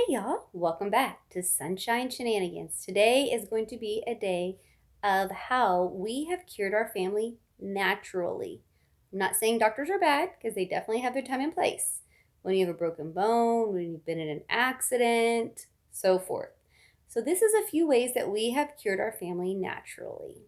Hey y'all, welcome back to Sunshine Shenanigans. Today is going to be a day of how we have cured our family naturally. I'm not saying doctors are bad because they definitely have their time and place. When you have a broken bone, when you've been in an accident, so forth. So, this is a few ways that we have cured our family naturally.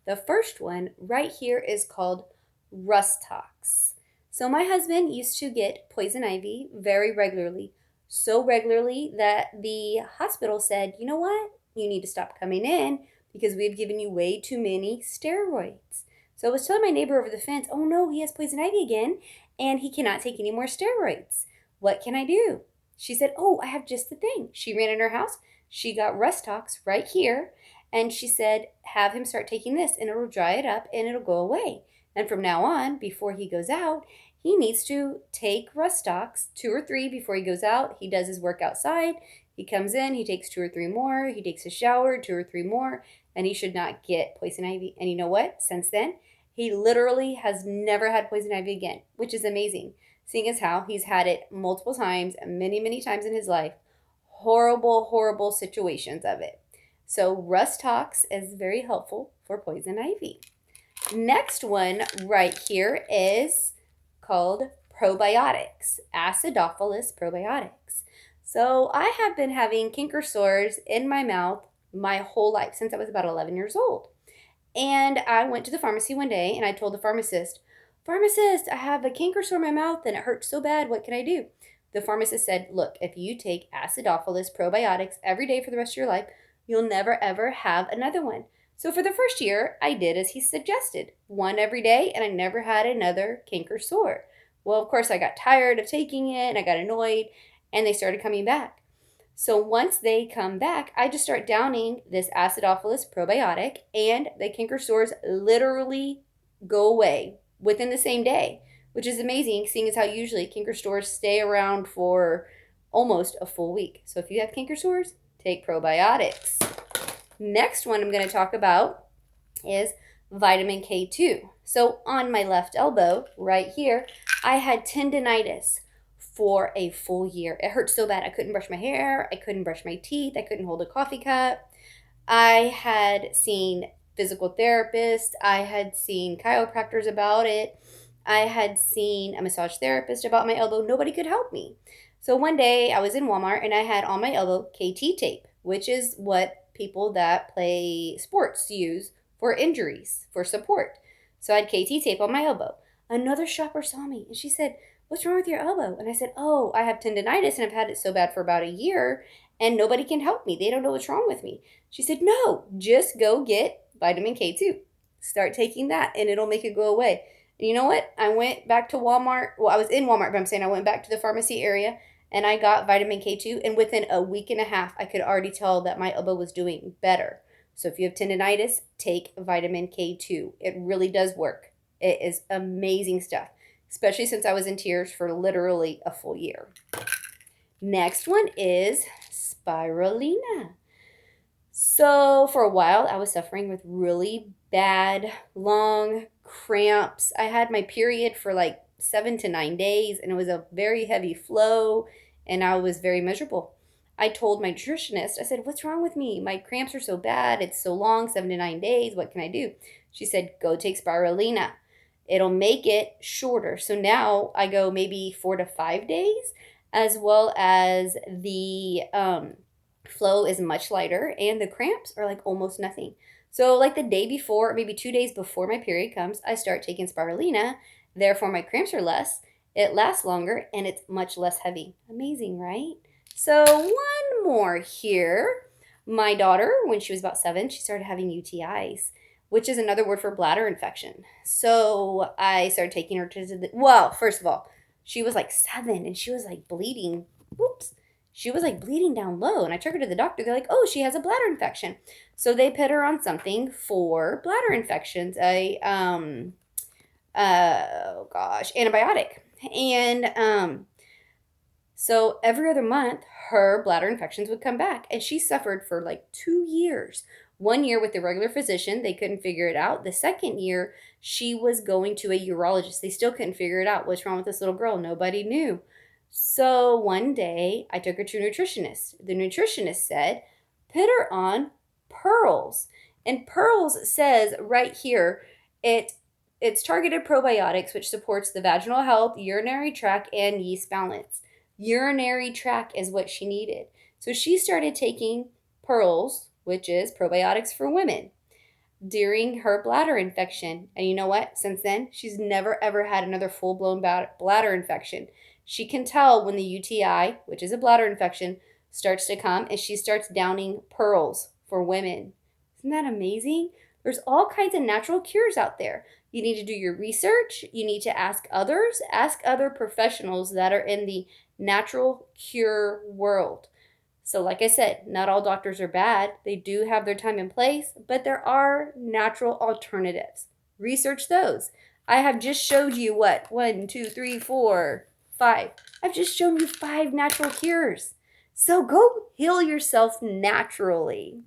The first one right here is called rust tox. So, my husband used to get poison ivy very regularly, so regularly that the hospital said, you know what? You need to stop coming in because we've given you way too many steroids. So I was telling my neighbor over the fence, oh no, he has poison ivy again and he cannot take any more steroids. What can I do? She said, oh, I have just the thing. She ran in her house. She got rust tox right here. And she said, have him start taking this and it'll dry it up and it'll go away. And from now on, before he goes out, he needs to take rust tox, 2 or 3 before he goes out. He does his work outside. He comes in, he takes 2 or 3 more. He takes a shower, 2 or 3 more, and he should not get poison ivy. And you know what? Since then, he literally has never had poison ivy again, which is amazing, seeing as how he's had it multiple times, many, many times in his life. Horrible, horrible situations of it. So rust tox is very helpful for poison ivy. Next one right here is called probiotics, acidophilus probiotics. So I have been having canker sores in my mouth my whole life since I was about 11 years old. And I went to the pharmacy one day and I told the pharmacist, I have a canker sore in my mouth and it hurts so bad. What can I do? The pharmacist said, look, if you take acidophilus probiotics every day for the rest of your life, you'll never ever have another one. So for the first year, I did as he suggested, one every day, and I never had another canker sore. Well, of course, I got tired of taking it and I got annoyed and they started coming back. So once they come back, I just start downing this acidophilus probiotic and the canker sores literally go away within the same day, which is amazing, seeing as how usually canker sores stay around for almost a full week. So if you have canker sores, take probiotics. Next one I'm going to talk about is vitamin K2. So on my left elbow, right here, I had tendinitis for a full year. It hurt so bad I couldn't brush my hair, I couldn't brush my teeth, I couldn't hold a coffee cup. I had seen physical therapists, I had seen chiropractors about it, I had seen a massage therapist about my elbow. Nobody could help me. So one day I was in Walmart and I had on my elbow KT tape, which is what people that play sports use for injuries, for support. So I had KT tape on my elbow. Another shopper saw me and she said, what's wrong with your elbow? And I said, oh, I have tendinitis and I've had it so bad for about a year and nobody can help me. They don't know what's wrong with me. She said, no, just go get vitamin K2. Start taking that and it'll make it go away. And you know what? I went back to Walmart. Well, I was in Walmart, but I'm saying I went back to the pharmacy area and I got vitamin K2. And within a week and a half, I could already tell that my elbow was doing better. So if you have tendinitis, take vitamin K2. It really does work. It is amazing stuff, especially since I was in tears for literally a full year. Next one is spirulina. So for a while, I was suffering with really bad, long cramps. I had my period for like 7 to 9 days, and it was a very heavy flow, and I was very miserable. I told my nutritionist, I said, what's wrong with me? My cramps are so bad. It's so long, 7 to 9 days. What can I do? She said, go take spirulina. It'll make it shorter. So now I go maybe 4 to 5 days, as well as the flow is much lighter and the cramps are like almost nothing. So like the day before, maybe 2 days before my period comes, I start taking spirulina. Therefore, my cramps are less, it lasts longer, and it's much less heavy. Amazing, right? So one more here. My daughter, when she was about 7, she started having UTIs, which is another word for bladder infection. So I started taking her to well, first of all, she was like 7 and she was like bleeding. Whoops. She was like bleeding down low. And I took her to the doctor. They're like, oh, she has a bladder infection. So they put her on something for bladder infections, antibiotic. And so every other month, her bladder infections would come back. And she suffered for like 2 years. 1 year with the regular physician, they couldn't figure it out. The second year, she was going to a urologist. They still couldn't figure it out. What's wrong with this little girl? Nobody knew. So one day I took her to a nutritionist. The nutritionist said, put her on pearls. And pearls says right here, it's targeted probiotics, which supports the vaginal health, urinary tract, and yeast balance. Urinary tract is what she needed. So she started taking pearls, which is probiotics for women, during her bladder infection. And you know what? Since then, she's never ever had another full blown bladder infection. She can tell when the UTI, which is a bladder infection, starts to come, and she starts downing pearls for women. Isn't that amazing? There's all kinds of natural cures out there. You need to do your research. You need to ask others, ask other professionals that are in the natural cure world. So, like I said, not all doctors are bad. They do have their time and place, but there are natural alternatives. Research those. I have just showed you what? 1, 2, 3, 4, 5. I've just shown you 5 natural cures. So go heal yourself naturally.